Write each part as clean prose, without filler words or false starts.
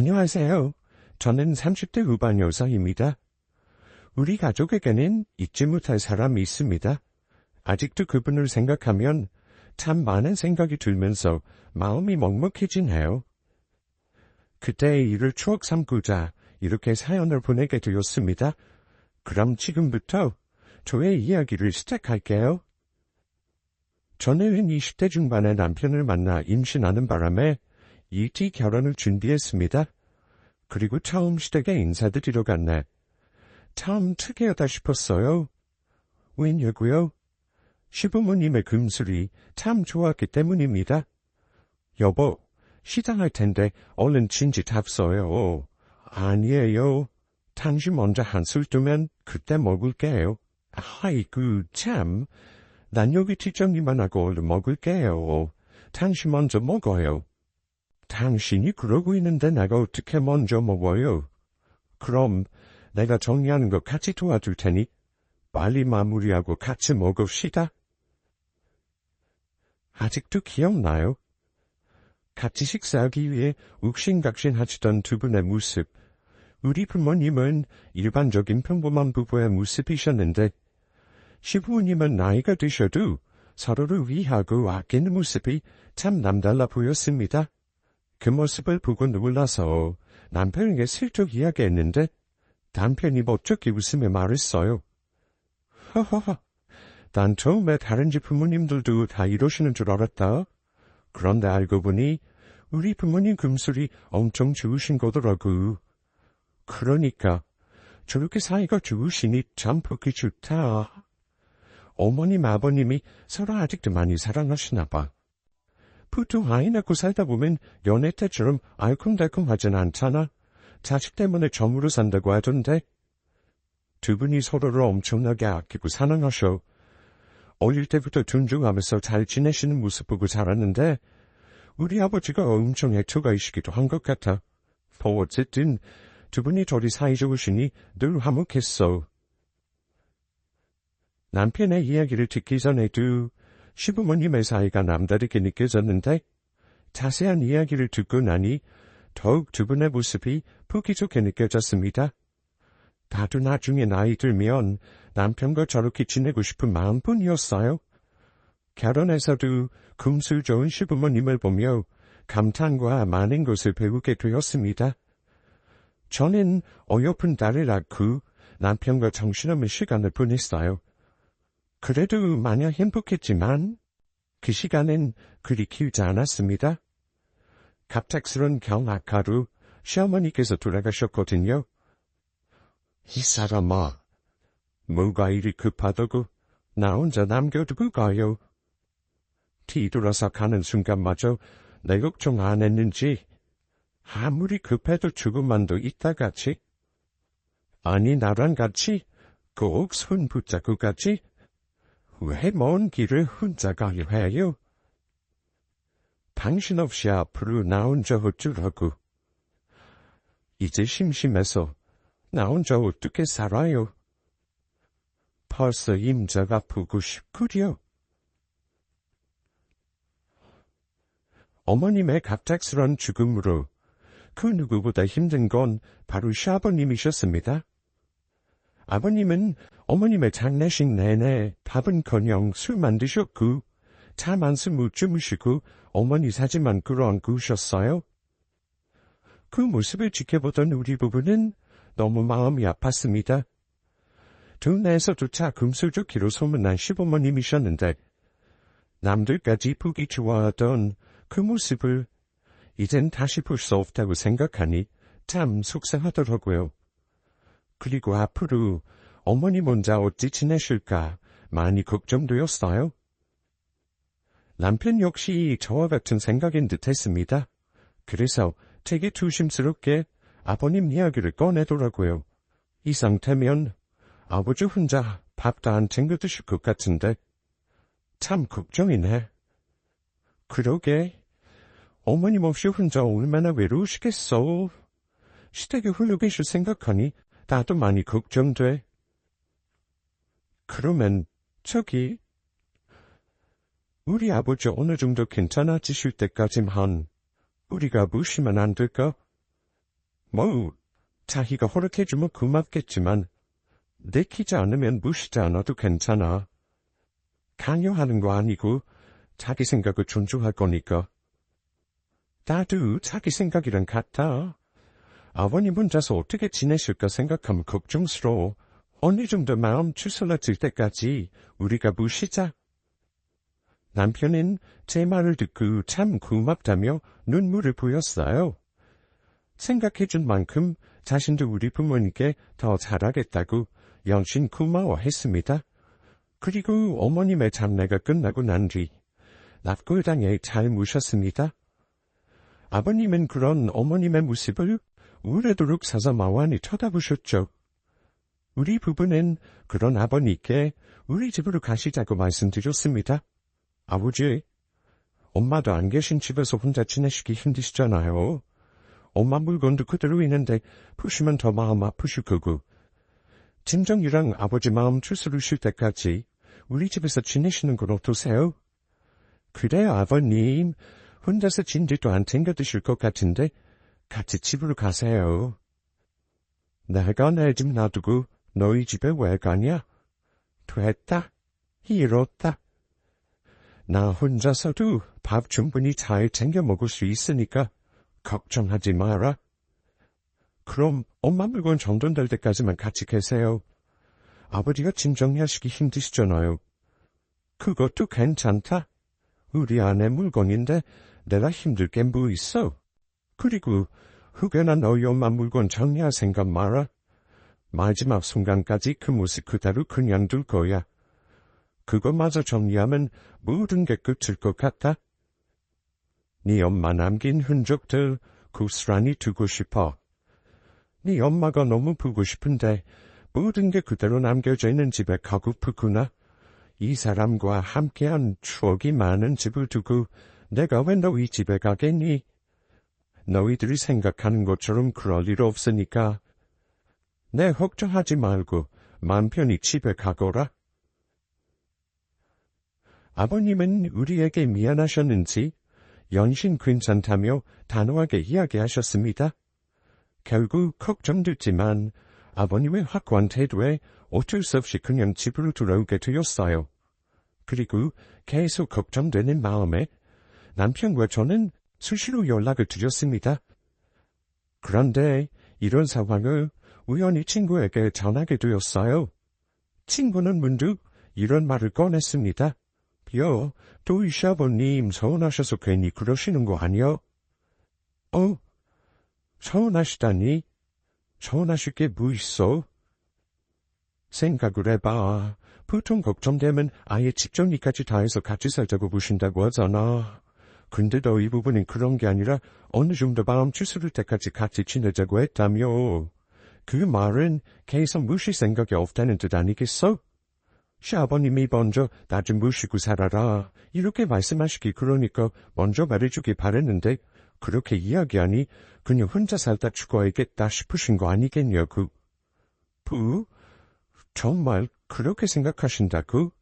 안녕하세요. 저는 30대 후반 여성입니다. 우리 가족에게는 잊지 못할 사람이 있습니다. 아직도 그분을 생각하면 참 많은 생각이 들면서 마음이 먹먹해지네요. 그때의 일을 추억 삼고자 이렇게 사연을 보내게 되었습니다. 그럼 지금부터 저의 이야기를 시작할게요. 저는 20대 중반의 남편을 만나 임신하는 바람에 일찍 결혼을 준비했습니다. 그리고 처음 시댁에 인사드리러 갔네. 참 특이하다 싶었어요. 왜냐고요? 시부모님의 금술이 참 좋았기 때문입니다. 여보, 시장할 텐데 얼른 진지 잡숴요. 아니에요. 당신 먼저 한술 두면 그때 먹을게요. 아이고 참, 난 여기 뒷정리만 하고 얼른 먹을게요. 당신 먼저 먹어요. 당신이 그러고 있는데 내가 어떻게 먼저 먹어요? 그럼 내가 정리하는 거 같이 도와줄 테니 빨리 마무리하고 같이 먹읍시다. 아직도 기억나요? 같이 식사하기 위해 욱신각신하시던 두 분의 모습. 우리 부모님은 일반적인 평범한 부부의 모습이셨는데 시부모님은 나이가 드셔도 서로를 위하고 아끼는 모습이 참 남달라 보였습니다. 그 모습을 보고 놀라서 남편에게 슬쩍 이야기했는데 남편이 멋쩍게 웃으며 말했어요. 허허허, 난 처음에 다른 집 부모님들도 다 이러시는 줄 알았다. 그런데 알고 보니 우리 부모님 금술이 엄청 좋으신 거더라고. 그러니까 저렇게 사이가 좋으시니 참 보기 좋다. 어머님 아버님이 서로 아직도 많이 사랑하시나 봐. 보통 아이 낳고 살다 보면 연애 때처럼 알콩달콩하진 않잖아. 자식 때문에 점으로 산다고 하던데. 두 분이 서로를 엄청나게 아끼고 사랑하셔. 어릴 때부터 존중하면서 잘 지내시는 모습 보고 자랐는데 우리 아버지가 엄청 애처가이시기도 한 것 같아. 어쨌든 두 분이 저리 사이좋으시니 늘 화목했어. 남편의 이야기를 듣기 전에도 시부모님의 사이가 남다르게 느껴졌는데 자세한 이야기를 듣고 나니 더욱 두 분의 모습이 보기 좋게 느껴졌습니다. 나도 나중에 나이 들면 남편과 저렇게 지내고 싶은 마음뿐이었어요. 결혼해서도 금술 좋은 시부모님을 보며 감탄과 많은 것을 배우게 되었습니다. 저는 어여쁜 딸을 낳고 남편과 정신없는 시간을 보냈어요. 그래도 마냥 행복했지만 그 시간은 그리 길지 않았습니다. 갑작스런 경악하루 시어머니께서 돌아가셨거든요. 이 사람아, 뭐가 이리 급하다고 나 혼자 남겨두고 가요. 뒤돌아서 가는 순간마저 내 걱정 안 했는지 아무리 급해도 조금만 더 있다 같이 아니 나랑 같이 꼭 손 붙잡고 가지. 왜 먼 길을 혼자 가려 해요? 당신 없이 앞으로 나 혼자 어쩌라고. 이제 심심해서 나 혼자 어떻게 살아요? 벌써 임자가 보고 싶구려. 어머님의 갑작스런 죽음으로 그 누구보다 힘든 건 바로 시아버님이셨습니다. 아버님은 어머님의 장례식 내내 밥은커녕 술만 드셨고 잠 한숨 못 주무시고 어머니 사진만 끌어안고 우셨어요. 그 모습을 지켜보던 우리 부부는 너무 마음이 아팠습니다. 동네에서조차 금술 좋기로 소문난 시부모님이셨는데 남들까지 보기 좋아하던 그 모습을 이젠 다시 볼 수 없다고 생각하니 참 속상하더라고요. 그리고 앞으로 어머님 혼자 어찌 지내실까 많이 걱정되었어요. 남편 역시 저와 같은 생각인 듯했습니다. 그래서 되게 조심스럽게 아버님 이야기를 꺼내더라고요. 이 상태면 아버지 혼자 밥도 안 챙겨 드실 것 같은데 참 걱정이네. 그러게 어머님 없이 혼자 얼마나 외로우시겠어. 시댁에 홀로 계실 생각하니 나도 많이 걱정돼. 그러면 저기 우리 아버지 어느 정도 괜찮아지실 때까지만 우리가 모시면 안 될까? 뭐, 자기가 허락해주면 고맙겠지만, 내키지 않으면 무시지 않아도 괜찮아. 강요하는 거 아니고, 자기 생각을 존중할 거니까. 나도 자기 생각이랑 같아. 아버님 혼자서 어떻게 지내실까 생각하면 걱정스러워. 어느 정도 마음 추스러질 때까지 우리가 무시자. 남편은 제 말을 듣고 참 고맙다며 눈물을 보였어요. 생각해준 만큼 자신도 우리 부모님께 더 잘하겠다고 연신 고마워했습니다. 그리고 어머님의 장례가 끝나고 난 뒤 납골당에 잘 모셨습니다. 아버님은 그런 어머님의 모습을 오래도록 사사마완히 쳐다보셨죠. 우리 부부는 그런 아버님께 우리 집으로 가시자고 말씀드렸습니다. 아버지, 엄마도 안 계신 집에서 혼자 지내시기 힘드시잖아요. 엄마 물건도 그대로 있는데 푸시면 더 마음 아프실 거고. 진정이랑 아버지 마음 추스르실 때까지 우리 집에서 지내시는 건 어떠세요? 그래요, 아버님. 혼자서 진지도 안 챙겨 드실 것 같은데 같이 집으로 가세요. 내가 내 집 놔두고 너희 집에 왜 가냐? 됐다. 이렇다. 나 혼자서도 밥 충분히 잘 챙겨 먹을 수 있으니까 걱정하지 마라. 그럼 엄마 물건 정돈될 때까지만 같이 계세요. 아버지가 짐 정리하시기 힘드시잖아요. 그것도 괜찮다. 우리 아내 물건인데 내가 힘들 게 뭐 있어. 그리고 혹여나 너희 엄마 물건 정리할 생각 마라. 마지막 순간까지 그 모습 그대로 그냥 둘 거야. 그것마저 정리하면 모든 게 끝일 것 같아. 네 엄마 남긴 흔적들 고스란히 두고 싶어. 네 엄마가 너무 보고 싶은데 모든 게 그대로 남겨져 있는 집에 가고프구나. 이 사람과 함께한 추억이 많은 집을 두고 내가 왜 너희 집에 가겠니? 너희들이 생각하는 것처럼 그럴 일 없으니까. 내 걱정하지 말고 마음 편히 집에 가거라. 아버님은 우리에게 미안하셨는지 연신 괜찮다며 단호하게 이야기하셨습니다. 결국 걱정됐지만 아버님의 확고한 태도에 어쩔 수 없이 그냥 집으로 돌아오게 되었어요. 그리고 계속 걱정되는 마음에 남편과 저는 수시로 연락을 드렸습니다. 그런데 이런 상황을 우연히 친구에게 전하게 되었어요. 친구는 문득 이런 말을 꺼냈습니다. 또 시아버님 서운하셔서 괜히 그러시는 거 아니요? 서운하시다니? 서운하실 게 뭐 있어? 생각을 해봐. 보통 걱정되면 아예 집 정리까지 다 해서 같이 살자고 보신다고 하잖아. 근데 너희 부부는 그런 게 아니라 어느 정도 마음 추스를 때까지 같이 지내자고 했다며. 그 말은 계속 무실 생각이 없다는 뜻 아니겠어? 시아버님이 먼저 나 좀 모시고 살아라. 이렇게 말씀하시기 그러니까 먼저 말해주기 바랬는데 그렇게 이야기하니 그냥 혼자 살다 죽어야겠다 싶으신 거 아니겠냐고. 정말 그렇게 생각하신다고?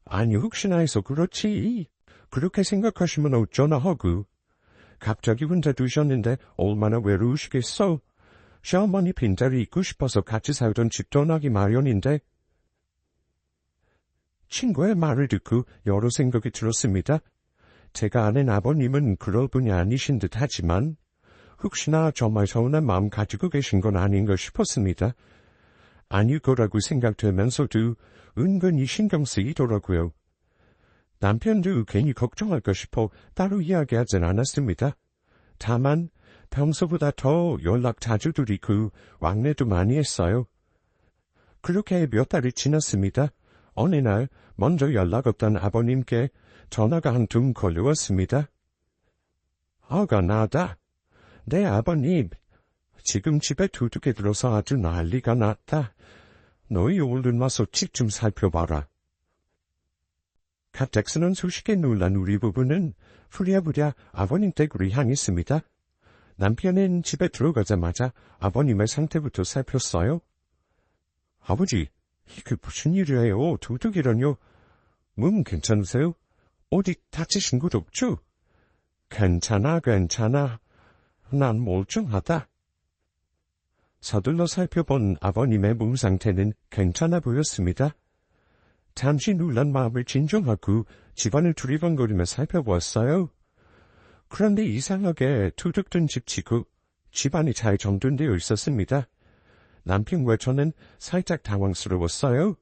아니 혹시나 해서 그렇지. 그렇게 생각하시면 어쩌나 하고. 갑자기 혼자 두셨는데 얼마나 외로우시겠어? 시어머니 빈자리 있고 싶어서 같이 살던 집 떠나기 마련인데. 친구의 말을 듣고 여러 생각이 들었습니다. 제가 아는 아버님은 그럴 분이 아니신 듯 하지만 혹시나 정말 서운한 마음 가지고 계신 건 아닌가 싶었습니다. 아닐 거라고 생각되면서도 은근히 신경 쓰이더라고요. 남편도 괜히 걱정할까 싶어 따로 이야기하진 않았습니다. 다만 평소보다 더 연락 자주 드리고 왕래도 많이 했어요. 그렇게 몇 달이 지났습니다. 어느 날 먼저 연락 없던 아버님께 전화가 한 통 걸려왔습니다. 아가 나다. 네 아버님. 지금 집에 도둑이 들어서 아주 난리가 났다. 너희 얼른 와서 집 좀 살펴봐라. 갑작스런 소식에 놀란 우리 부부는 부랴부랴 아버님 댁으로 향했습니다. 남편은 집에 들어가자마자 아버님의 상태부터 살폈어요. 아버지, 이게 무슨 일이에요? 도둑이라뇨? 몸 괜찮으세요? 어디 다치신 곳 없죠? 괜찮아. 난 멀쩡하다. 서둘러 살펴본 아버님의 몸 상태는 괜찮아 보였습니다. 잠시 놀란 마음을 진정하고 집안을 두리번거리며 살펴보았어요. 그런데 이상하게 투둑 든 집치고 집안이 잘 정돈되어 있었습니다. 남편과 저는 살짝 당황스러웠어요.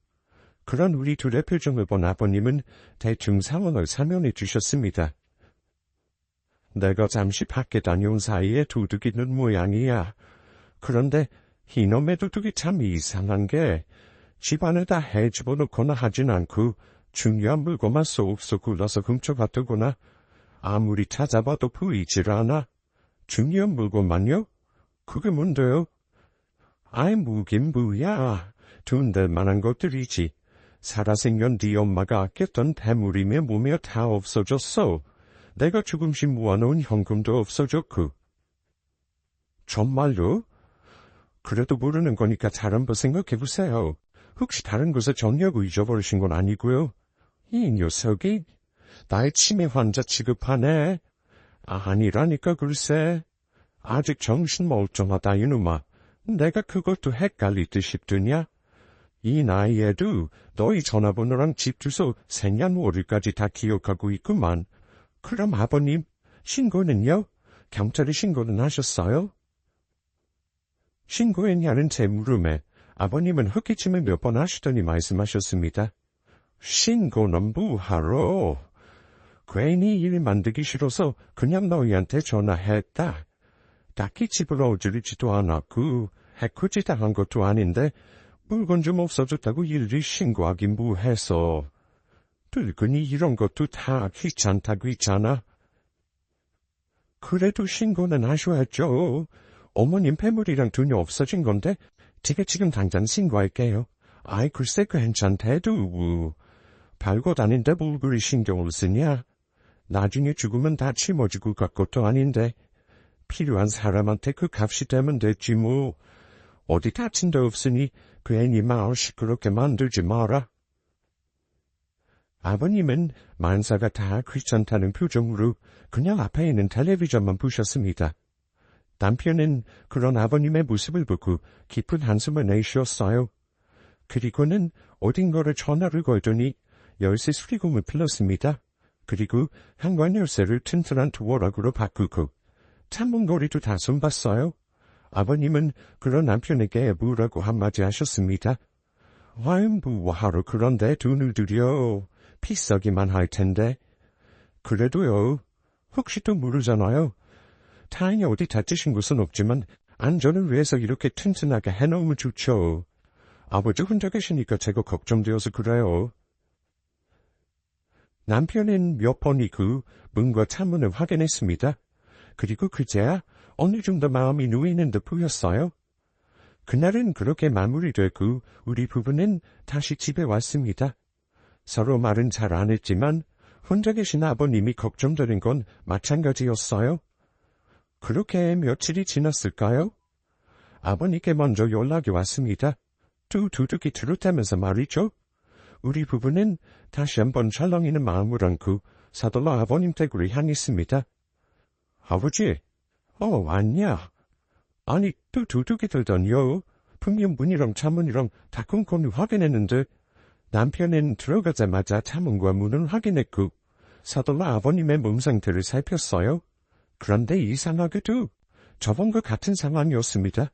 그런 우리 둘의 표정을 본 아버님은 대충 상황을 설명해 주셨습니다. 내가 잠시 밖에 다녀온 사이에 도둑이 는 모양이야. 그런데 이놈의 도둑이 참 이상한 게 집안에다 해집어놓거나 하진 않고 중요한 물건만 쏙쏙 굴러서 훔쳐갔더구나. 아무리 찾아봐도 보이질 않아. 중요한 물건만요? 그게 뭔데요? 아이 무긴 뭐야. 돈될 만한 것들이지. 살아생전 네 엄마가 아꼈던 대물이며 뭐며 다 없어졌어. 내가 조금씩 모아놓은 현금도 없어졌고. 정말요? 그래도 모르는 거니까 잘 한번 생각해보세요. 혹시 다른 곳에 정리하고 잊어버리신 건 아니고요? 이 녀석이 나의 치매 환자 취급하네. 아니라니까 글쎄. 아직 정신 멀쩡하다 이놈아. 내가 그것도 헷갈리듯 싶더냐? 이 나이에도 너희 전화번호랑 집 주소 생년월일까지 다 기억하고 있구만. 그럼 아버님, 신고는요? 경찰에 신고는 하셨어요? 신고했냐는 제 물음에 아버님은 헛기침을 몇 번 하시더니 말씀하셨습니다. 신고는 뭐하러? 괜히 일 만들기 싫어서 그냥 너희한테 전화했다. 딱히 집을 어지르지도 않았고 해코지 당한 것도 아닌데 물건 좀 없어졌다고 일일이 신고하긴 뭐해서. 늙은이 이런 것도 다 귀찮다고 있잖아. 그래도 신고는 하셔야죠. 어머님 폐물이랑 돈이 없어진 건데 제가 지금 당장 신고할게요. 아이 글쎄 괜찮대도. 별것 아닌데 뭘 그리 신경을 쓰냐. 나중에 죽으면 다 짊어지고 갈 것도 아닌데 필요한 사람한테 그 값이 되면 됐지 뭐. 어디 다친 데 없으니 괜히 마을 시끄럽게 만들지 마라. 아버님은 만사가 다 귀찮다는 표정으로 그냥 앞에 있는 텔레비전만 보셨습니다. 남편은 그런 아버님의 모습을 보고 깊은 한숨을 내쉬었어요. 그리고는 어딘가를 전화를 걸더니 열쇠 수리공을 풀었습니다. 그리고 현관 열쇠를 튼튼한 도어락으로 바꾸고 창문고리도 다 손봤어요. 아버님은 그런 남편에게 뭐라고 한마디 하셨습니다. 아이 뭐하러 그런데 돈을 들여. 피싸기만 할 텐데. 그래도요. 혹시 또 모르잖아요. 다행히 어디 다치신 곳은 없지만 안전을 위해서 이렇게 튼튼하게 해놓으면 좋죠. 아버지 혼자 계시니까 제가 걱정되어서 그래요. 남편은 몇 번이고 문과 창문을 확인했습니다. 그리고 그제야 어느 정도 마음이 놓이는 듯 보였어요. 그날은 그렇게 마무리되고 우리 부부는 다시 집에 왔습니다. 서로 말은 잘 안 했지만 혼자 계신 아버님이 걱정되는 건 마찬가지였어요. 그렇게 며칠이 지났을까요? 아버님께 먼저 연락이 왔습니다. 두 도둑이 들었다면서 말이죠. 우리 부부는 다시 한번 철렁이는 마음을 안고 서둘러 아버님 댁으로 향했습니다. 아버지, 왔냐? 아니, 또 도둑이 들더니요. 분명 문이랑 창문이랑 다 꼼꼼히 확인했는데 남편은 들어가자마자 창문과 문을 확인했고 서둘러 아버님의 몸 상태를 살폈어요. 그런데 이상하게도 저번과 같은 상황이었습니다.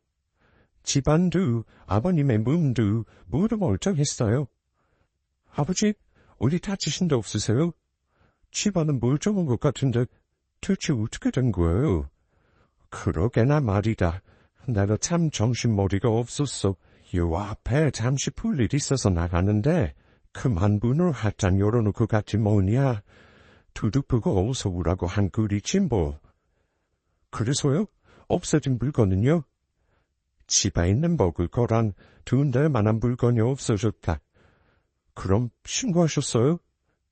집안도 아버님의 몸도 모두 멀쩡했어요. 아버지, 어디 다치신 데 없으세요? 집안은 멀쩡한 것 같은데 대체 어떻게 된 거예요? 그러게나 말이다. 내가 참 정신머리가 없었어. 요 앞에 잠시 볼 일 있어서 나가는데 그만 문을 활짝 열어놓고 갔지 뭐냐. 도둑 보고 어서 오라고 한 꼴이지 뭐. 그래서요? 없어진 물건은요? 집에 있는 먹을 거랑 돈될 만한 물건이 없어졌다. 그럼 신고하셨어요?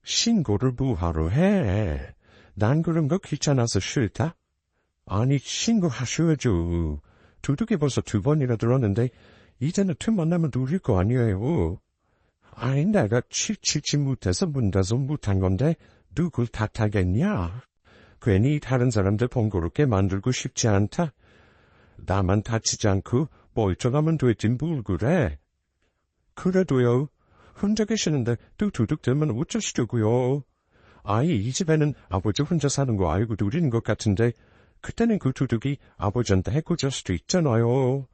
신고를 뭐하러 해? 난 그런 거 귀찮아서 싫다. 아니 신고하셔야죠. 도둑이 벌써 2번이나 들었는데 이제는 틈만 나면 누릴 거 아니에요. 아니 내가 치지 못해서 문다서 못한 건데 누굴 탓하겠냐. 괜히 다른 사람들 번거롭게 만들고 싶지 않다. 나만 다치지 않고 멀쩡하면 됐지 뭘 그래. 그래도요. 혼자 계시는데 또 도둑들면 어쩌시려고요. 아이 이 집에는 아버지 혼자 사는 거 알고 누리는 것 같은데 그때는 그 도둑이 아버지한테 해코질 수도 있잖아요.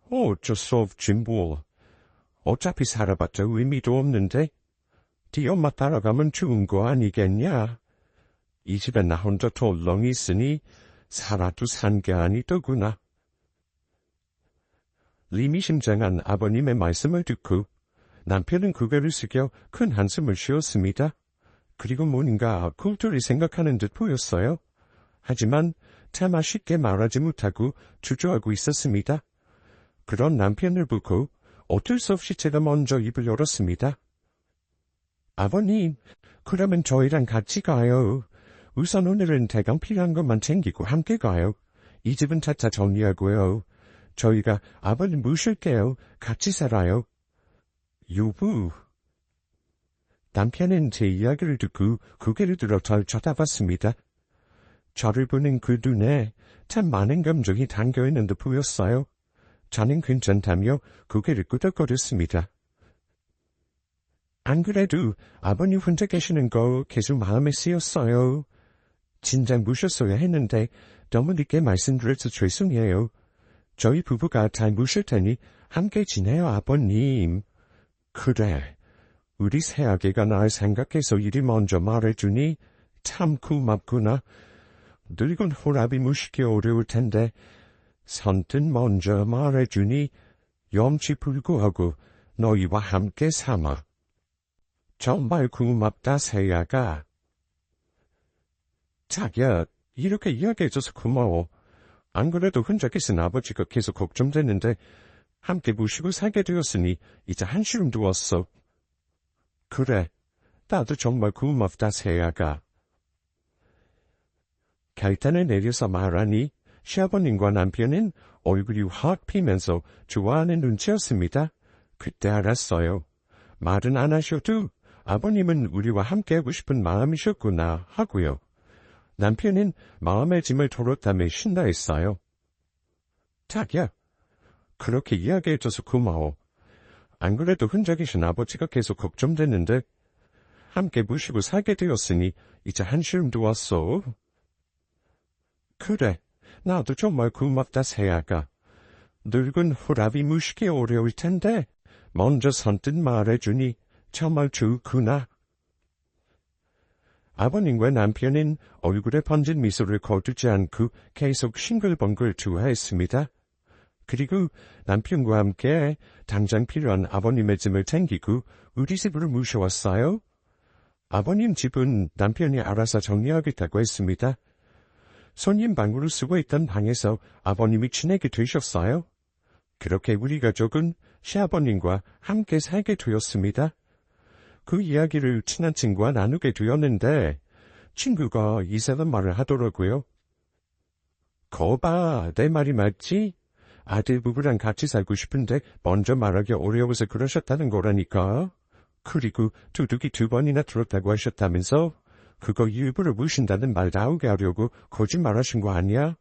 어쩔 수 없지 뭘. 어차피 살아봤자 의미도 없는데 네 엄마 따라가면 좋은 거 아니겠냐. 이 집에 나 혼자 덜렁이 있으니 살아도 산 게 아니더구나. 의미심장한 아버님의 말씀을 듣고 남편은 고개를 숙여 큰 한숨을 쉬었습니다. 그리고 뭔가 굴뚝이 생각하는 듯 보였어요. 하지만 차마 쉽게 말하지 못하고 주저하고 있었습니다. 그런 남편을 보고 어쩔 수 없이 제가 먼저 입을 열었습니다. 아버님, 그러면 저희랑 같이 가요. 우선 오늘은 대강 필요한 것만 챙기고 함께 가요. 이 집은 차차 정리하고요. 저희가 아버님 모실게요. 같이 살아요. 여보. 남편은 제 이야기를 듣고 고개를 들어 절 쳐다봤습니다. 저를 보는 그 눈에 참 많은 감정이 담겨있는 듯 보였어요. 저는 괜찮다며 고개를 끄덕거렸습니다. 안 그래도 아버님 혼자 계시는 거 계속 마음에 쓰였어요. 진작 모셨어야 했는데 너무 늦게 말씀드려서 죄송해요. 저희 부부가 잘 모실 테니 함께 지내요, 아버님. 그래, 우리 새아기가 날 생각해서 이리 먼저 말해주니 참 고맙구나. 늙은 호랍이 모시기 어려울 텐데 선뜻 먼저 말해주니 염치불구하고 너희와 함께 삼아. 정말 고맙다, 새아가. 자기야, 이렇게 이야기해줘서 고마워. 안 그래도 혼자 계신 아버지가 계속 걱정됐는데 함께 모시고 살게 되었으니 이제 한시름도 왔어. 그래, 나도 정말 고맙다, 새아가. 결단을 내려서 말하니 시아버님과 남편은 얼굴이 확 피면서 좋아하는 눈치였습니다. 그때 알았어요. 말은 안 하셔도 아버님은 우리와 함께하고 싶은 마음이셨구나 하고요. 남편은 마음의 짐을 털었다며 신나 했어요. 자기야, 그렇게 이야기해줘서 고마워. 안 그래도 혼자 계신 아버지가 계속 걱정됐는데 함께 모시고 살게 되었으니 이제 한시름도 왔어. 그래, 나도 정말 고맙다, 새아가. 늙은 호랍이 무시기 어려울 텐데 먼저 선뜻 말해주니 정말 좋구나. 아버님과 남편은 얼굴에 번진 미소를 거두지 않고 계속 싱글벙글 좋아했습니다. 그리고 남편과 함께 당장 필요한 아버님의 짐을 챙기고 우리 집으로 모셔왔어요. 아버님 집은 남편이 알아서 정리하겠다고 했습니다. 손님 방으로 쓰고 있던 방에서 아버님이 지내게 되셨어요. 그렇게 우리 가족은 시아버님과 함께 살게 되었습니다. 그 이야기를 친한 친구와 나누게 되었는데 친구가 이상한 말을 하더라고요. 거봐, 내 말이 맞지? 아들 부부랑 같이 살고 싶은데 먼저 말하기 어려워서 그러셨다는 거라니까. 그리고 도둑이 2번이나 들었다고 하셨다면서 그거 일부러 무신다는 말 나오게 하려고 거짓말하신 거 아니야?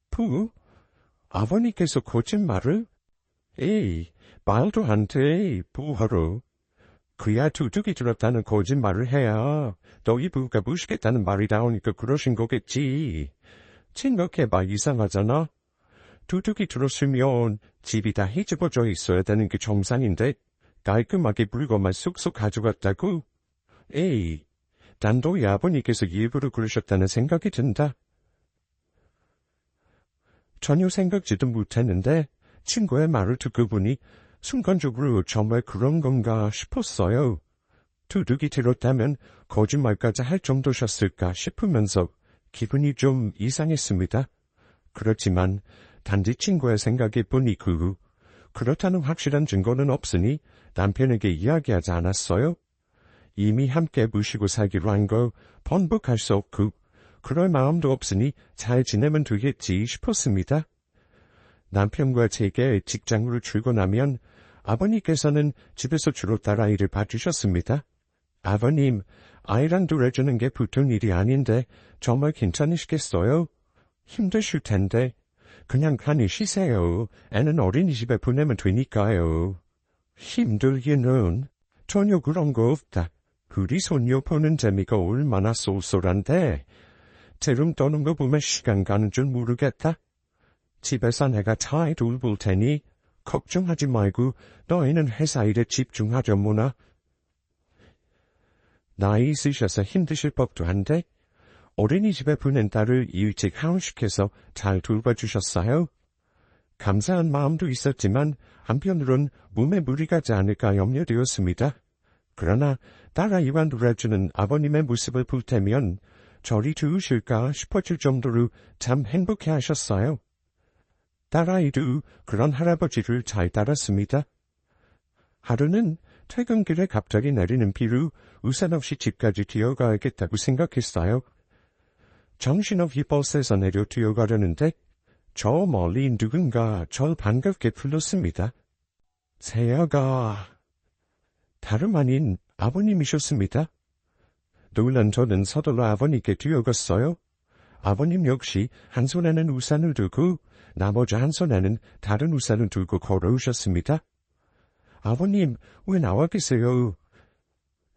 푸? 아버님께서 거짓말을? 에이, 말도 안 돼, 부하로. 그야 도둑이 들었다는 거짓말을 해야 너희 부부가 무시겠다는 말이 나오니까 그러신 거겠지. 생각해봐, 이상하잖아. 도둑이 들었으면 집이 다 헤집어져 있어야 되는 게 정상인데 깔끔하게 물건만 쏙쏙 가져갔다고? 에이, 난 너희 아버님께서 일부러 그러셨다는 생각이 든다. 전혀 생각지도 못했는데 친구의 말을 듣고 보니 순간적으로 정말 그런 건가 싶었어요. 도둑이 들었다면 거짓말까지 할 정도셨을까 싶으면서 기분이 좀 이상했습니다. 그렇지만 단지 친구의 생각일 뿐이고 그렇다는 확실한 증거는 없으니 남편에게 이야기하지 않았어요. 이미 함께 모시고 살기로 한 걸 번복할 수 없고 그럴 마음도 없으니 잘 지내면 되겠지 싶었습니다. 남편과 제게 직장으로 출근하면 아버님께서는 집에서 주로 딸아이를 봐주셨습니다. 아버님, 아이랑 놀아주는 게 보통 일이 아닌데 정말 괜찮으시겠어요? 힘드실 텐데 그냥 간이 쉬세요. 애는 어린이집에 보내면 되니까요. 힘들기는 전혀 그런 거 없다. 우리 손녀 보는 재미가 얼마나 쏠쏠한데 대름 떠는 거 보면 시간 가는 줄 모르겠다. 집에서 내가 잘 돌볼 테니 걱정하지 말고 너희는 회사 일에 집중하자 뭐나. 나이 있으셔서 힘드실 법도 한데 어린이집에 보낸 딸을 일찍 하원시켜서 잘 돌봐주셨어요. 감사한 마음도 있었지만 한편으론 몸에 무리가 가지 않을까 염려되었습니다. 그러나 딸아이와 놀아주는 아버님의 모습을 볼 때면 저리 좋으실까 싶어질 정도로 참 행복해하셨어요. 딸아이도 그런 할아버지를 잘 따랐습니다. 하루는 퇴근길에 갑자기 내리는 비로 우산 없이 집까지 뛰어가야겠다고 생각했어요. 정신없이 버스에서 내려 뛰어가려는데 저 멀리 누군가 절 반갑게 불렀습니다. 세아가 다름 아닌 아버님이셨습니다. 놀란 저는 서둘러 아버님께 뛰어갔어요. 아버님 역시 한 손에는 우산을 두고 나머지 한 손에는 다른 우산을 들고 걸어오셨습니다. 아버님, 왜 나와 계세요?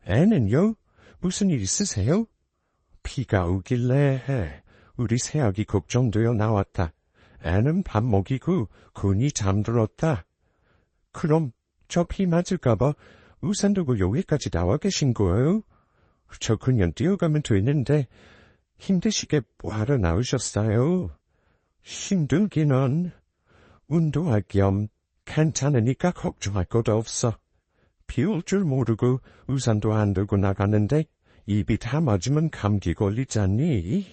애는요? 무슨 일 있으세요? 비가 오길래 우리 새아기 걱정되어 나왔다. 애는 밥 먹이고 곤히 잠들었다. 그럼 저 비 맞을까봐 우산 두고 여기까지 나와 계신 거예요? 저 그냥 뛰어가면 되는데 힘드시게 뭐하러 나오셨어요? 힘들기는 운동할 겸 괜찮으니까 걱정할 것도 없어. 비 올 줄 모르고 우산도 안 들고 나가는데 입이 다 맞으면 감기 걸리잖니.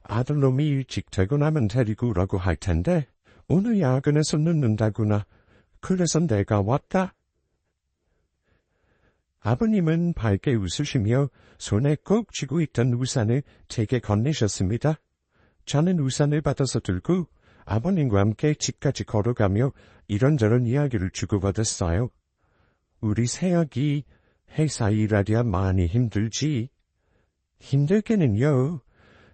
아들놈이 일찍 퇴근하면 데리고 오라고 할 텐데 오늘 야근에서 늦는다구나. 그래서 내가 왔다. 아버님은 밝게 웃으시며 손에 꼭 쥐고 있던 우산을 제게 건네셨습니다. 저는 우산을 받아서 들고 아버님과 함께 집까지 걸어가며 이런저런 이야기를 주고받았어요. 우리 새아기 회사 일하랴 많이 힘들지? 힘들게는요.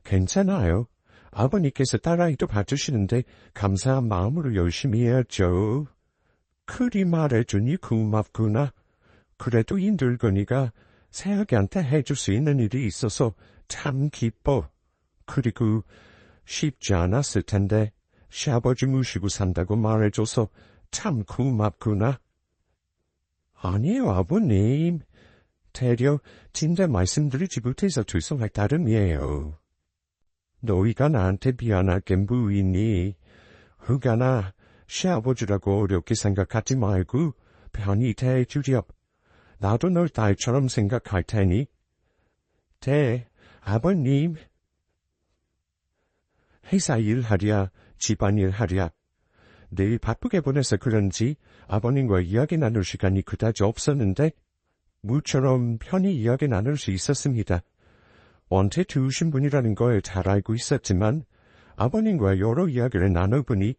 괜찮아요. 아버님께서 딸아이도 봐주시는데 감사한 마음으로 열심히 해야죠. 그리 말해주니 고맙구나. 그래도 힘들거니가 새아기한테 해줄 수 있는 일이 있어서 참 기뻐. 그리고 쉽지 않았을 텐데 시아버지 모시고 산다고 말해줘서 참 고맙구나. 아니에요, 아버님. 되려 진짜 말씀드리지 못해서 죄송할 따름이에요. 너희가 나한테 미안할 게 뭐 있니? 혹여나 시아버지라고 어렵게 생각하지 말고 편히 대해주렴. 나도 널 딸처럼 생각할 테니. 아버님. 회사 일하랴, 집안일 하랴. 내일 바쁘게 보내서 그런지 아버님과 이야기 나눌 시간이 그다지 없었는데 무처럼 편히 이야기 나눌 수 있었습니다. 원체 좋으신 분이라는 걸 잘 알고 있었지만 아버님과 여러 이야기를 나눠보니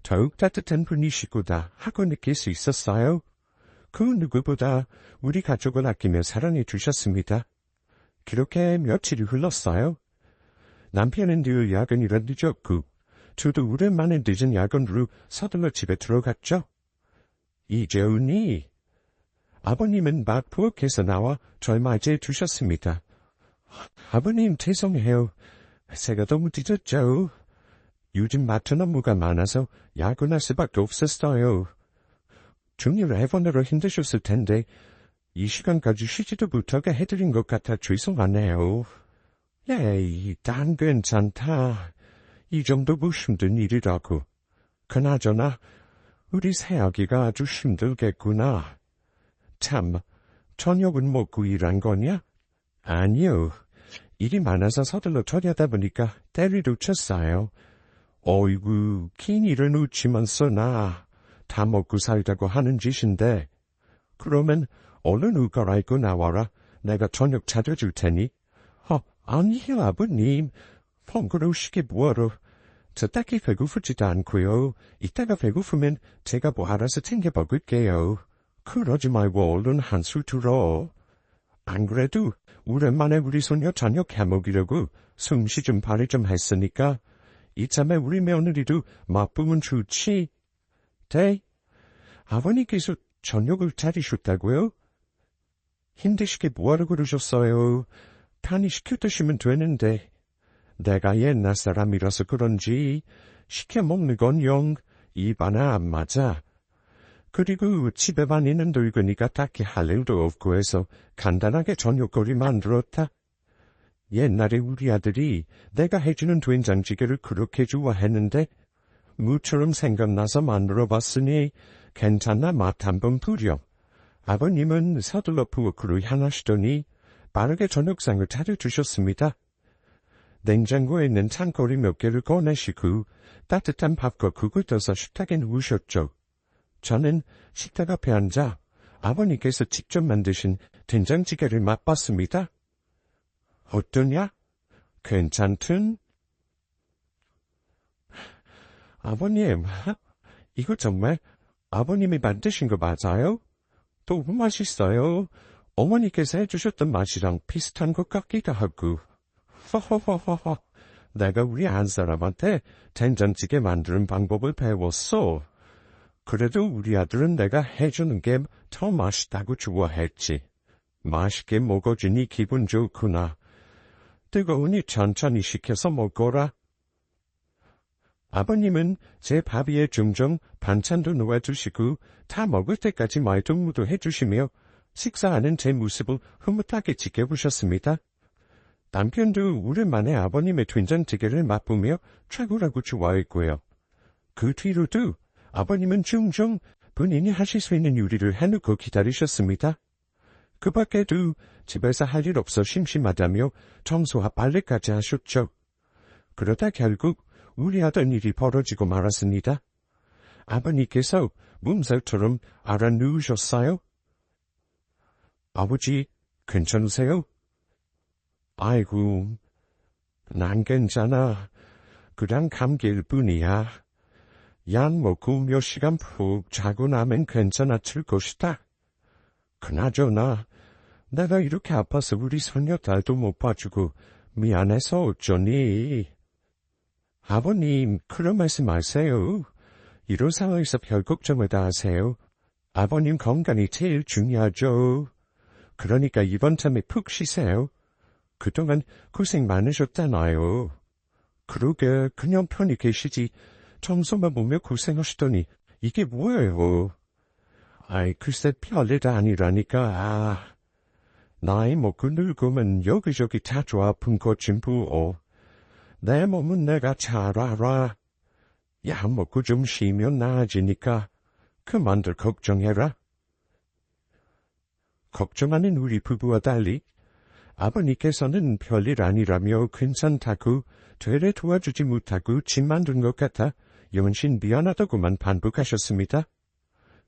더욱 따뜻한 분이시구나 하고 느낄 수 있었어요. 그 누구보다 우리 가족을 아끼며 사랑해 주셨습니다. 그렇게 며칠이 흘렀어요. 남편은 늘 야근이라 늦었고 저도 오랜만에 늦은 야근으로 서둘러 집에 들어갔죠. 이제 오니? 아버님은 막 부엌에서 나와 절 맞이해 주셨습니다. 아버님 죄송해요. 새가 너무 늦었죠. 요즘 마트 업무가 많아서 야근할 수밖에 없었어요. 종일 회원으로 힘드셨을 텐데 이 시간까지 쉬지도 못하게 해드린 것 같아 죄송하네요. 에이, 난 괜찮다. 이 정도 뭐 힘든 일이라고. 그나저나 우리 새아기가 아주 힘들겠구나. 참, 저녁은 먹고 일한 거냐? 아니요. 일이 많아서 서둘러 처리하다 보니까 때를 놓쳤어요. 어이구, 긴 일을 놓치면서 다 먹고 살자고 하는 짓인데. 그러면 얼른 옷 갈아입고 나와라. 내가 저녁 차려줄 테니. 아니요, 아버님. 번거로우시게 뭐하러. 저 딱히 배고프지도 않고요. 이따가 배고프면 제가 뭐 알아서 챙겨 먹을게요. 그러지 말고 얼른 한술 들어. 안 그래도 오랜만에 우리 손녀 저녁 해먹이려고 솜씨 좀 발휘 좀 했으니까 이참에 우리 며느리도 맛보면 좋지. 대, 아버님께서 저녁을 차리셨다고요? 힘드시게 뭐하러 그러셨어요? 편히 시켜 드시면 되는데. 내가 옛날 사람이라서 그런지 시켜 먹는 건 영 입 하나 안 맞아. 그리고 집에만 있는 늙은이가 딱히 할 일도 없고 해서 간단하게 저녁거리 만들었다. 옛날에 우리 아들이 내가 해주는 된장찌개를 그렇게 좋아했는데 무처럼 생각나서 만들어봤으니 괜찮나 맛 한번 보렴. 아버님은 서둘러 부엌으로 향하시더니 빠르게 저녁상을 차려주셨습니다. 냉장고에 있는 찬거리 몇 개를 꺼내시고 따뜻한 밥과 국을 떠서 식탁에 누우셨죠. 저는 식탁 앞에 앉아 아버님께서 직접 만드신 된장찌개를 맛봤습니다. 어떠냐? 괜찮든? 아버님, 이거 정말 아버님이 만드신 거 맞아요? 너무 맛있어요. 어머니께서 해주셨던 맛이랑 비슷한 것 같기도 하고. 허허허허허. 내가 우리 안 사람한테 된장찌개 만드는 방법을 배웠어. 그래도 우리 아들은 내가 해주는 게 더 맛있다고 좋아했지. 맛있게 먹어주니 기분 좋구나. 뜨거우니 천천히 식혀서 먹거라. 아버님은 제 밥 위에 종종 반찬도 놓아주시고 다 먹을 때까지 말동무도 해주시며 식사하는 제 모습을 흐뭇하게 지켜보셨습니다. 남편도 오랜만에 아버님의 된장찌개를 맛보며 최고라고 좋아했고요. 그 뒤로도 아버님은 종종 본인이 하실 수 있는 요리를 해놓고 기다리셨습니다. 그 밖에도 집에서 할 일 없어 심심하다며 청소와 빨래까지 하셨죠. 그러다 결국 우리 하던 일이 벌어지고 말았습니다. 아버님께서 몸살처럼 알아 누우셨어요? 아버지, 괜찮으세요? 아이고, 난 괜찮아. 그냥 감기일 뿐이야. 약 먹고 몇 시간 푹 자고 나면 괜찮아질 것이다. 그나저나 내가 이렇게 아파서 우리 손녀딸도 못 봐주고 미안해서 어쩌니. 아버님, 그런 말씀 마세요. 이런 상황에서 별 걱정을 다 하세요. 아버님 건강이 제일 중요하죠. 그러니까 이번 참에 푹 쉬세요. 그동안 고생 많으셨잖아요. 그러게 그냥 편히 계시지 청소만 보며 고생하시더니 이게 뭐예요? 아이 글쎄 별일 아니라니까. 나이 먹고 늙으면 여기저기 자주 아픈 것 좀 부어. 내 몸은 내가 잘 알아. 약 먹고 좀 쉬면 나아지니까 그만들 걱정해라. 걱정하는 우리 부부와 달리 아버님께서는 별일 아니라며 괜찮다고 되레 도와주지 못하고 집 만든 것 같아 영신 미안하다고만 반복하셨습니다.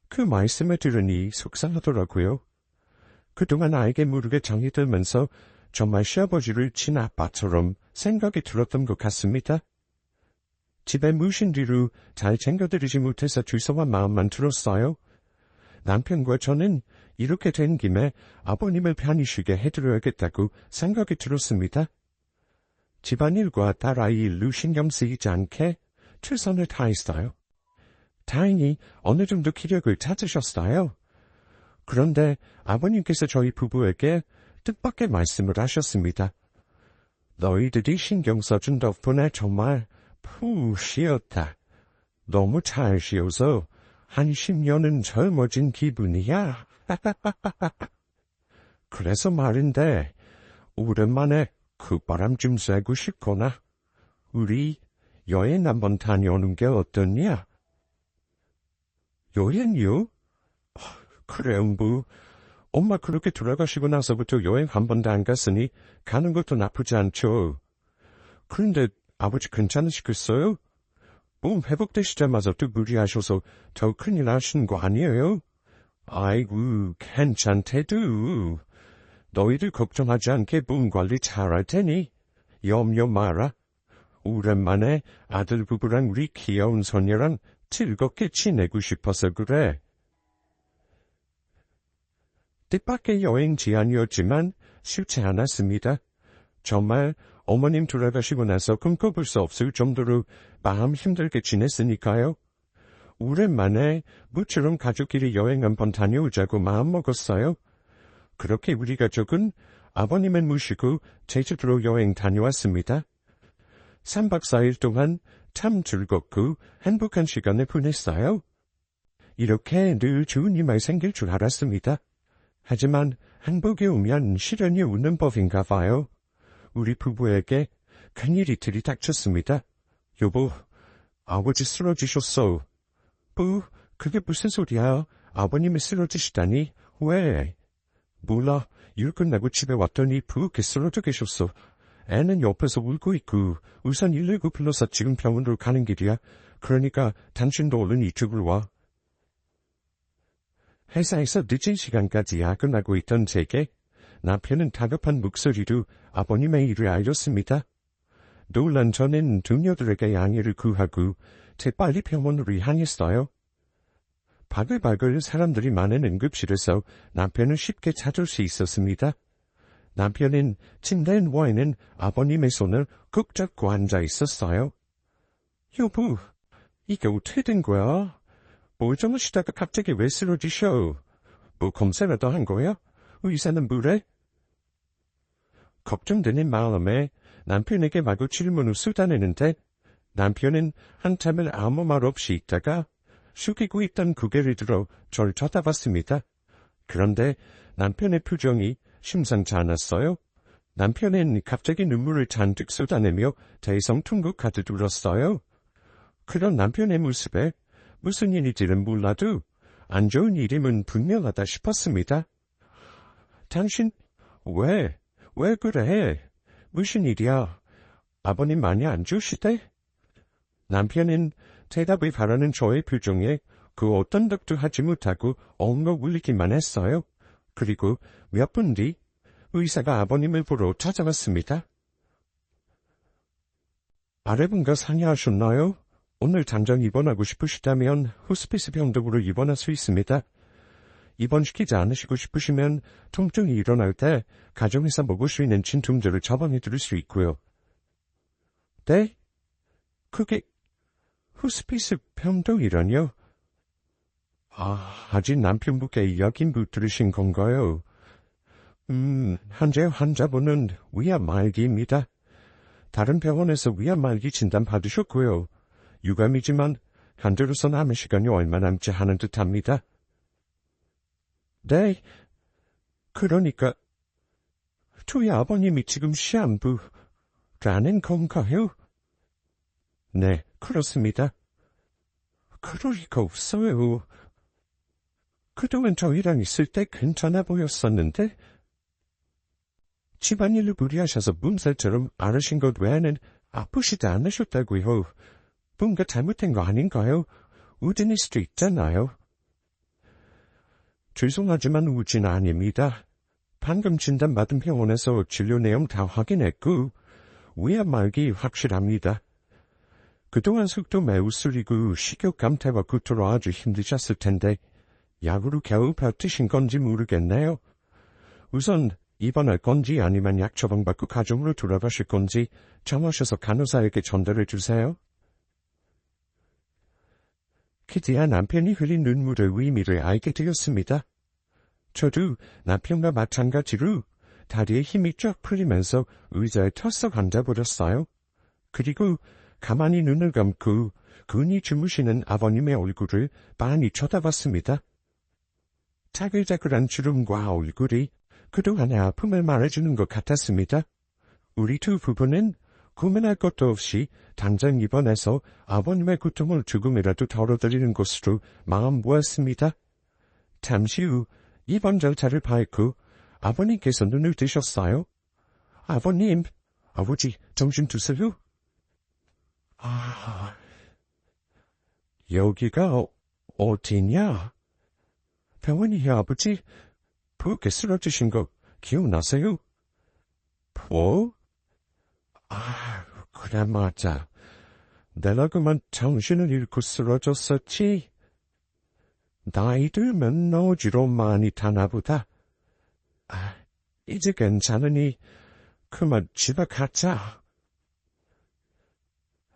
그 말씀을 들으니 속상하더라고요. 그동안 알게 모르게 정이 들면서 정말 시아버지를 친아빠처럼 생각이 들었던 것 같습니다. 집에 모신 뒤로 잘 챙겨드리지 못해서 죄송한 마음만 들었어요. 남편과 저는 이렇게 된 김에 아버님을 편히 쉬게 해드려야겠다고 생각이 들었습니다. 집안일과 딸아이 일로 신경 쓰이지 않게 최선을 다했어요. 다행히 어느 정도 기력을 찾으셨어요. 그런데 아버님께서 저희 부부에게 뜻밖의 말씀을 하셨습니다. 너희들이 신경 써준 덕분에 정말 푹 쉬었다. 너무 잘 쉬어서 한 10년은 젊어진 기분이야. 그래서 말인데 오랜만에 콧바람 좀 쐬고 싶거나 우리 여행 한번 다녀오는 게 어떠냐? 여행요? 그래, 뭐 엄마 그렇게 돌아가시고 나서부터 여행 한 번도 안 갔으니 가는 것도 나쁘지 않죠. 그런데 아버지 괜찮으시겠어요? 몸 회복되시자마자 또 무리하셔서 더 큰일 나시는 거 아니에요? 아이고, 괜찮대도. 너희들 걱정하지 않게 몸 관리 잘할 테니 염려 마라. 오랜만에 아들 부부랑 우리 귀여운 손녀랑 즐겁게 지내고 싶어서 그래. 뜻밖의 여행 제안이었지만 쉽지 않았습니다. 정말 어머님 돌아가시고 나서 꿈꿔볼 수 없을 정도로 마음 힘들게 지냈으니까요. 오랜만에 모처럼 가족끼리 여행 한번 다녀오자고 마음먹었어요. 그렇게 우리 가족은 아버님을 모시고 제주도로 여행 다녀왔습니다. 3박 4일 동안 참 즐겁고 행복한 시간을 보냈어요. 이렇게 늘 좋은 일만 생길 줄 알았습니다. 하지만 행복이 오면 시련이 오는 법인가 봐요. 우리 부부에게 큰일이 들이닥쳤습니다. 여보, 아버지 쓰러지셨어. 뭐, 그게 무슨 소리야? 아버님이 쓰러지시다니? 왜? 몰라. 일 끝나고 집에 왔더니 부엌에 쓰러져 계셨어. 애는 옆에서 울고 있고 우선 119 불러서 지금 병원으로 가는 길이야. 그러니까 당신도 얼른 이쪽으로 와. 회사에서 늦은 시간까지 야근하고 있던 제게 남편은 다급한 목소리로 아버님의 일을 알렸습니다. 놀란 저는 동료들에게 양해를 구하고 재빨리 병원으로 향했어요. 바글바글 사람들이 많은 응급실에서 남편을 쉽게 찾을 수 있었습니다. 남편은 침대에 누워있는 아버님의 손을 꾹 잡고 앉아 있었어요. 여보, 이게 어떻게 된 거야? 뭘 잘못이다가 갑자기 왜 쓰러지셔? 뭐 검사라도 한 거야? 의사는 뭐래? 걱정되는 마음에 남편에게 마구 질문을 쏟아내는데 남편은 한참을 아무 말 없이 있다가 숙이고 있던 고개를 들어 절 쳐다봤습니다. 그런데 남편의 표정이 심상치 않았어요. 남편은 갑자기 눈물을 잔뜩 쏟아내며 대성통곡하듯 울었어요. 그런 남편의 모습에 무슨 일인지는 몰라도 안 좋은 일임은 분명하다 싶었습니다. 당신 왜 그래? 무슨 일이야? 아버님 많이 안 좋으시대? 남편은 대답을 바라는 저의 표정에 그 어떤 덕도 하지 못하고 엉엉 울기만 했어요. 그리고 몇 분 뒤 의사가 아버님을 보러 찾아왔습니다. 아래분과 상의하셨나요? 오늘 당장 입원하고 싶으시다면 호스피스 병동으로 입원할 수 있습니다. 입원시키지 않으시고 싶으시면 통증이 일어날 때 가정에서 먹을 수 있는 진통제를 처방해 드릴 수 있고요. 네? 그게 호스피스 병동이라뇨? 아직 남편분께 이야기 못 들으신 건가요? 현재 환자분은 위암 말기입니다. 다른 병원에서 위암 말기 진단 받으셨고요. 유감이지만 현재로서 남은 시간이 얼마 남지 않은 듯합니다. 네, 그러니까 저희 아버님이 지금 시한부라는 건가요? 네, 그렇습니다. 그럴 리가 없어요. 그동안 저희랑 있을 때 괜찮아 보였었는데 집안일로 무리하셔서 몸살처럼 앓으신 것 외에는 아프시지 않으셨다고요. 뭔가 잘못된 거 아닌가요? 우진일 수도 있잖아요. 죄송하지만 우진 아닙니다. 방금 진단받은 병원에서 진료 내용 다 확인했고 위암 말기 확실합니다. 그동안 속도 매우 쓰리고 식욕 감퇴와 구토로 아주 힘드셨을 텐데 약으로 겨우 버티신 건지 모르겠네요. 우선 입원할 건지 아니면 약 처방받고 가정으로 돌아가실 건지 정하셔서 간호사에게 전달해 주세요. 기디야 남편이 흘린 눈물의 의미를 알게 되었습니다. 저도 남편과 마찬가지로 다리에 힘이 쫙 풀리면서 의자에 털썩 앉아버렸어요. 그리고 가만히 눈을 감고 근히 주무시는 아버님의 얼굴을 빤히 쳐다봤습니다. 자글자글한 주름과 얼굴이 그동안의 아픔을 말해주는 것 같았습니다. 우리 두 부부는 고민할 것도 없이 당장 입원해서 아버님의 고통을 조금이라도 덜어드리는 것으로 마음 모았습니다. 잠시 후 입원 절차를 밟고 아버님께서 눈을 뜨셨어요. 아버님, 아버지 정신 두세요. 여기가 어디냐? 병원이요, 아버지. 부엌에 쓰러지신 거 기억나세요? 뭐? 그래 맞아. 내가 그만 정신을 잃고 쓰러졌었지. 나이 들면 어지러움 많이 타나 보다. 이제 괜찮으니 그만 집에 가자.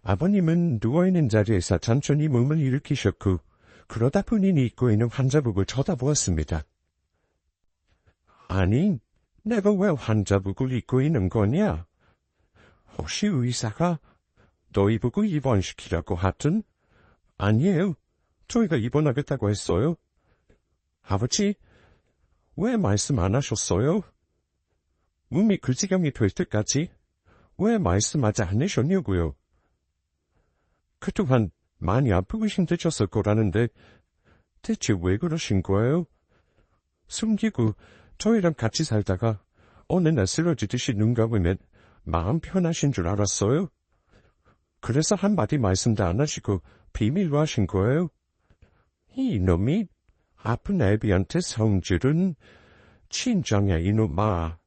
아버님은 누워있는 자리에서 천천히 몸을 일으키셨고, 그러다 본인이 입고 있는 환자복을 쳐다보았습니다. 아니, 내가 왜 환자복을 입고 있는 거냐? 혹시 의사가 너희 보고 입원시키라고 하든? 아니에요. 저희가 입원하겠다고 했어요. 아버지, 왜 말씀 안 하셨어요? 몸이 그 지경이 될 때까지 왜 말씀하지 않으셨냐고요? 그동안 많이 아프고 힘드셨을 거라는데 대체 왜 그러신 거예요? 숨기고 저희랑 같이 살다가 어느 날 쓰러지듯이 눈 감으면 마음 편하신 줄 알았어요? 그래서 한마디 말씀도 안 하시고 비밀로 하신 거예요? 이놈이 아픈 애비한테 성질은 친정에 이놈아.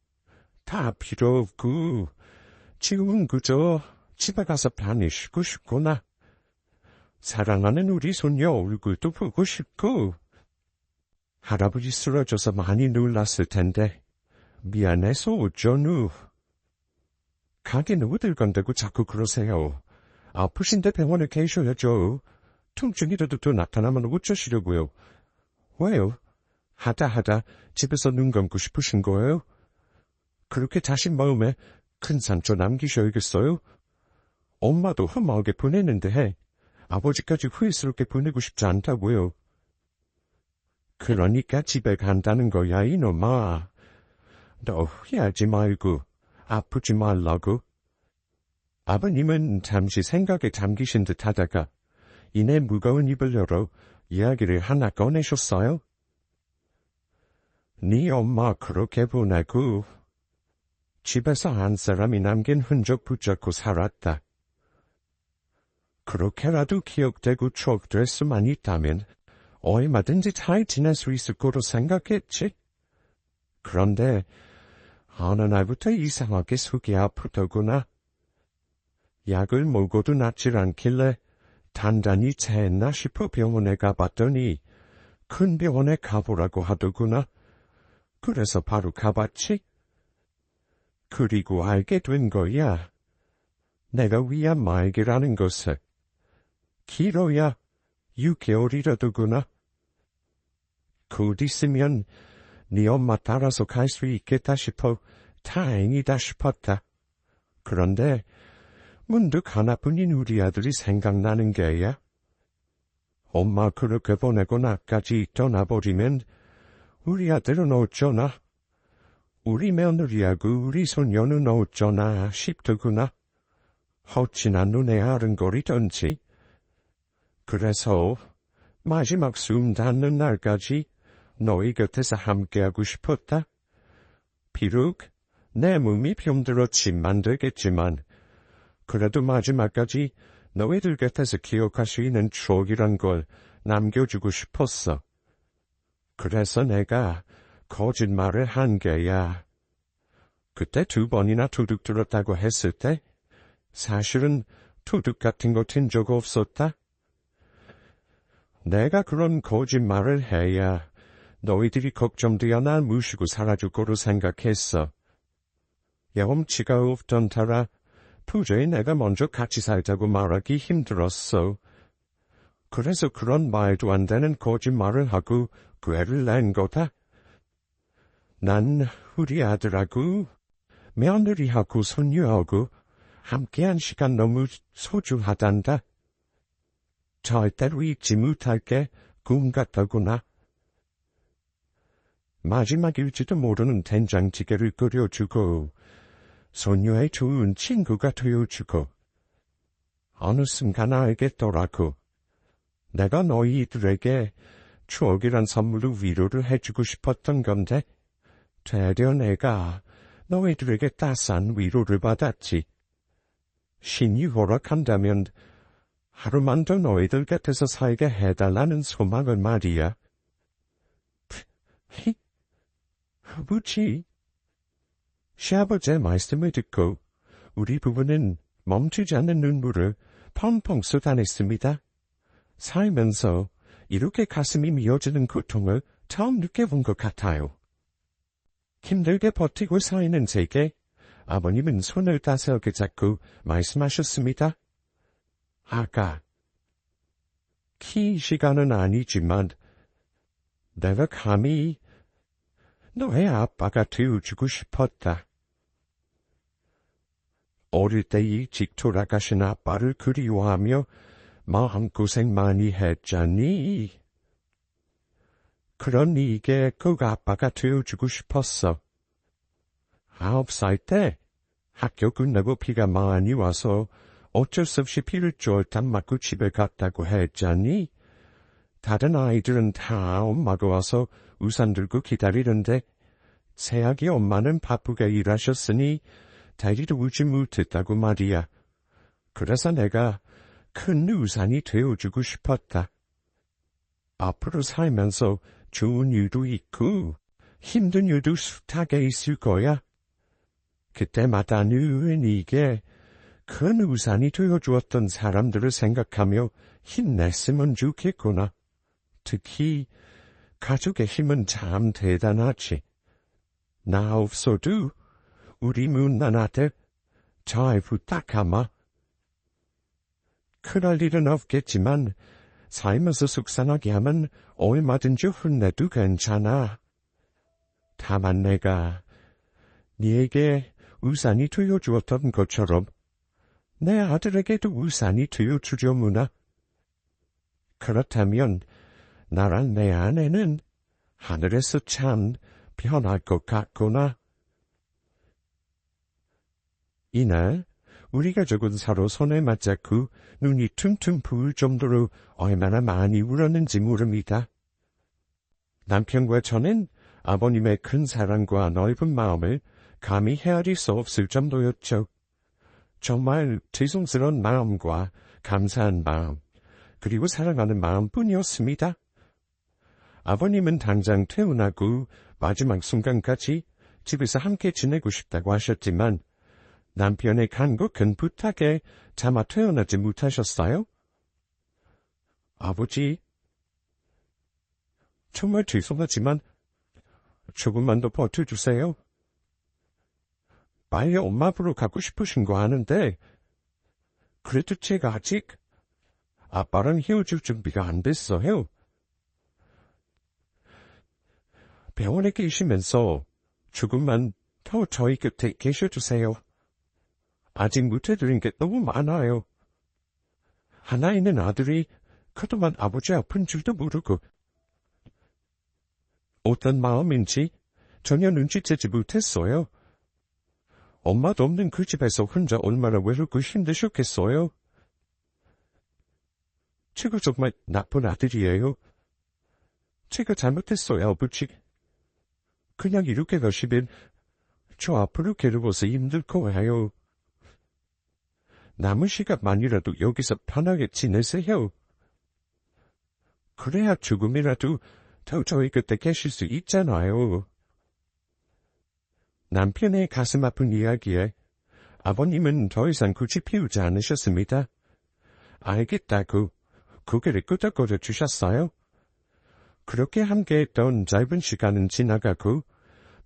다 필요 없고 지금은 그저 집에 가서 편히 쉬고 싶구나. 사랑하는 우리 손녀 얼굴도 보고 싶고. 할아버지 쓰러져서 많이 놀랐을 텐데 미안해서 어쩌누. 가긴 어딜 간다고 자꾸 그러세요. 아프신데 병원에 계셔야죠. 통증이라도 더 나타나면 어쩌시려고요. 왜요? 하다 집에서 눈 감고 싶으신 거예요? 그렇게 자신 마음에 큰 상처 남기셔야겠어요? 엄마도 험하게 보내는데 해. 아버지까지 후회스럽게 보내고 싶지 않다고요. 그러니까 집에 간다는 거야, 이놈아. 너 후회하지 말고 아프지 말라고. 아버님은 잠시 생각에 잠기신 듯 하다가 이내 무거운 입을 열어 이야기를 하나 꺼내셨어요. 네 엄마 그렇게 보내고 집에서 한 사람이 남긴 흔적 붙잡고 살았다. 그렇게라도 기억되고 추억될 수만 있다면 얼마든지 잘 지낼 수 있을 거로 생각했지. 그런데 어느 날부터 이상하게 속이 아프더구나. 약을 먹어도 낫질 않길래 단단히 체했나 싶어 병원에 가봤더니 큰 병원에 가보라고 하더구나. 그래서 바로 가봤지. 그리고 알게 된 거야. 내가 위암 말기라는 것을. 길어야 6개월이라더구나. 곧 있으면 네 엄마 따라서 갈 수 있겠다 싶어 다행이다 싶었다. 그런데 문득 하나뿐인 우리 아들이 생각나는 게야. 엄마 그렇게 보내고 나까지 떠나버리면 우리 아들은 어쩌나? 우리 며느리하고 우리 손녀는 어쩌나 싶더구나. 어찌나 눈에 아른거리던지. 그래서 마지막 숨 닿는 날까지 너희 곁에서 함께하고 싶었다. 비록 내 몸이 병들어 짐만 되겠지만 그래도 마지막까지 너희들 곁에서 기억할 수 있는 추억이란 걸 남겨주고 싶었어. 그래서 내가 거짓말을 한 게야. 그때 2번이나 도둑 들었다고 했을 때 사실은 도둑 같은 거 튼 적 없었다. 내가 그런 거짓말을 해야 너희들이 걱정되어 날 무시고 살아줄 거로 생각했어. 염치가 없던 터라 도저히 내가 먼저 같이 살자고 말하기 힘들었어. 그래서 그런 말도 안 되는 거짓말을 하고 괴를 낸 거다. 난 우리 아들하고 며느리하고 손녀하고 함께한 시간 너무 소중하단다. 절대로 잊지 못할 게 꿈 같더구나. 마지막일지도 모르는 된장찌개를 끓여주고 손녀의 좋은 친구가 되어주고 어느 순간 알겠더라고. 내가 너희들에게 추억이란 선물로 위로를 해주고 싶었던 건데 되려 내가 너희들에게 따스한 위로를 받았지. 신이 허락한다면 하루만 더 너희들 곁에서 살게 해달라는 소망을 말이야. 아버지. 시아버지의 말씀을 듣고 우리 부부는 멈추지 않는 눈물을 펑펑 쏟아냈습니다. 살면서 이렇게 가슴이 미어지는 고통을 처음 느껴본 것 같아요. 힘들게 버티고 서 있는 제게 아버님은 손을 따스하게 잡고 말씀하셨습니다. 아가. 긴 시간은 아니지만 내가 감히 너의 아빠가 되어주고 싶었다. 어릴 때 일찍 돌아가신 아빠를 그리워하며 마음고생 많이 했잖니. 그러니 이게 꼭 아빠가 되어주고 싶었어. 9살 때 학교 끝나고 비가 많이 와서 어쩔 수 없이 비를 쫄딱 맞고 집에 갔다고 했잖니. 다른 아이들은 다 엄마가 와서 우산 들고 기다리는데 새아기 엄마는 바쁘게 일하셨으니 다리도 울지 못했다고 말이야. 그래서 내가 큰 우산이 되어주고 싶었다. 앞으로 살면서 좋은 일도 있고 힘든 일도 숱하게 있을 거야. 그때마다 늘 이게 큰 우산이 되어주었던 사람들을 생각하며 힘냈으면 좋겠구나. 특히 가족의 힘은 참 대단하지. 나 없어도 우리 못난 아들 잘 부탁하마. 그럴 일은 없겠지만 살면서 속상하게 하면 얼마든지 혼내도 괜찮아. 다만 내가 네에게 우산이 되어주었던 것처럼 내 아들에게도 우산이 되어주려무나. 그렇다면 나랑 내 아내는 하늘에서 참 변할 것 같구나. 이날 우리 가족은 서로 손에 맞잡고 눈이 퉁퉁 부을 정도로 얼마나 많이 울었는지 모릅니다. 남편과 저는 아버님의 큰 사랑과 넓은 마음을 감히 헤아릴 수 없을 정도였죠. 정말 죄송스러운 마음과 감사한 마음, 그리고 사랑하는 마음뿐이었습니다. 아버님은 당장 퇴원하고 마지막 순간까지 집에서 함께 지내고 싶다고 하셨지만 남편의 간곡한 부탁에 차마 퇴원하지 못하셨어요? 아버지, 정말 죄송하지만 조금만 더 버텨주세요. 빨리 엄마 보러 가고 싶으신 거 아는데 그래도 제가 아직 아빠랑 헤어질 준비가 안 됐어요. 병원에 계시면서 조금만 더 저희 곁에 계셔주세요. 아직 못해드린 게 너무 많아요. 하나 있는 아들이 그동안 아버지 아픈 줄도 모르고 어떤 마음인지 전혀 눈치채지 못했어요. 엄마도 없는 그 집에서 혼자 얼마나 외롭고 힘드셨겠어요. 제가 정말 나쁜 아들이에요. 제가 잘못했어요, 아버지. 그냥 이렇게 가시면 저 앞으로 괴로워서 힘들 거예요. 남은 시간만이라도 여기서 편하게 지내세요. 그래야 조금이라도 더 저희 곁에 계실 수 있잖아요. 남편의 가슴 아픈 이야기에 아버님은 더 이상 굳이 피우지 않으셨습니다. 알겠다고 고개를 끄덕거려 주셨어요. 그렇게 함께했던 짧은 시간은 지나가고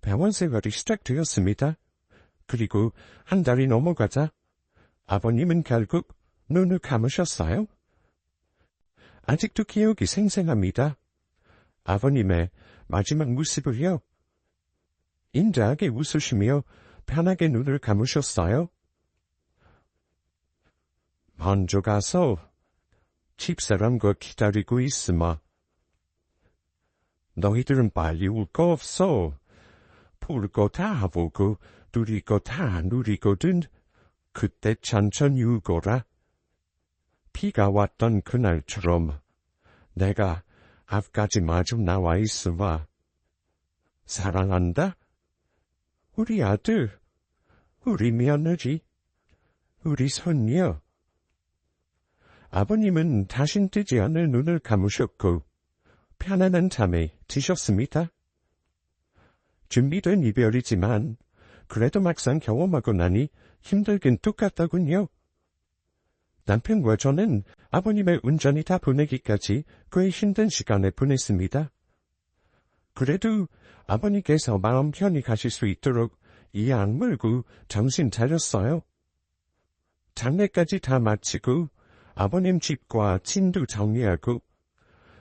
병원 생활이 시작되었습니다. 그리고 한 달이 넘어가자 아버님은 결국 눈을 감으셨어요. 아직도 기억이 생생합니다. 아버님의 마지막 모습을요. 인자하게 웃으시며 편하게 눈을 감으셨어요. 먼저 가서 집사람과 기다리고 있으마. 너희들은 빨리 올 거 없어. 볼 거 다 보고 누릴 거 다 누리거든. 그때 천천히 우거라. 비가 왔던 그날처럼 내가 앞까지 마주 나와 있으마. 사랑한다. 우리 아들, 우리 며느리, 우리 손녀. 아버님은 다신 뜨지 않을 눈을 감으셨고 편안한 잠에 드셨습니다. 준비된 이별이지만 그래도 막상 경험하고 나니 힘들긴 똑같더군요. 남편과 저는 아버님의 운전이 다 보내기까지 꽤 힘든 시간을 보냈습니다. 그래도 아버님께서 마음 편히 가실 수 있도록 이 악물고 정신 차렸어요. 장례까지 다 마치고 아버님 집과 친도 정리하고,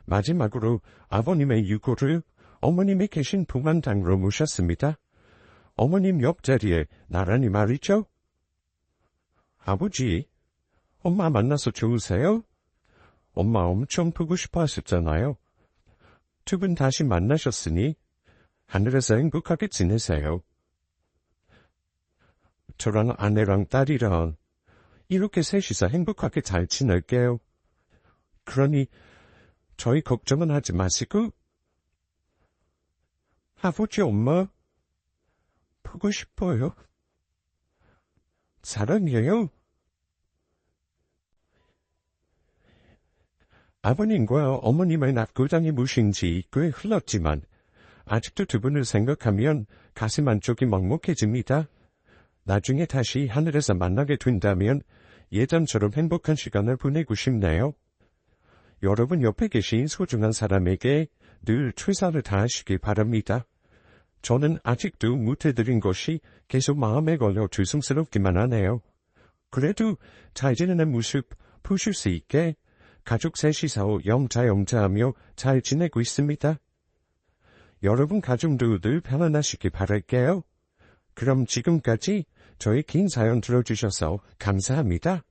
마지막으로 아버님의 유고를 어머님이 계신 봉안당으로 모셨습니다. 어머님 옆자리에 나란히 말이죠. 아버지, 엄마 만나서 좋으세요? 엄마 엄청 보고 싶어 하셨잖아요. 두 분 다시 만나셨으니 하늘에서 행복하게 지내세요. 저랑 아내랑 딸이랑 이렇게 셋이서 행복하게 잘 지낼게요. 그러니 저희 걱정은 하지 마시고. 아버지, 엄마 보고 싶어요. 사랑해요. 아버님과 어머님의 납골당이 무신 지 꽤 흘렀지만 아직도 두 분을 생각하면 가슴 안쪽이 먹먹해집니다. 나중에 다시 하늘에서 만나게 된다면 예전처럼 행복한 시간을 보내고 싶네요. 여러분 옆에 계신 소중한 사람에게 늘 최선을 다하시기 바랍니다. 저는 아직도 못해드린 것이 계속 마음에 걸려 죄송스럽기만 하네요. 그래도 잘 지내는 모습 보실 수 있게 가족 셋이서 영자영자하며 잘 지내고 있습니다. 여러분 가족도 늘 편안하시길 바랄게요. 그럼 지금까지 저희 긴 사연 들어주셔서 감사합니다.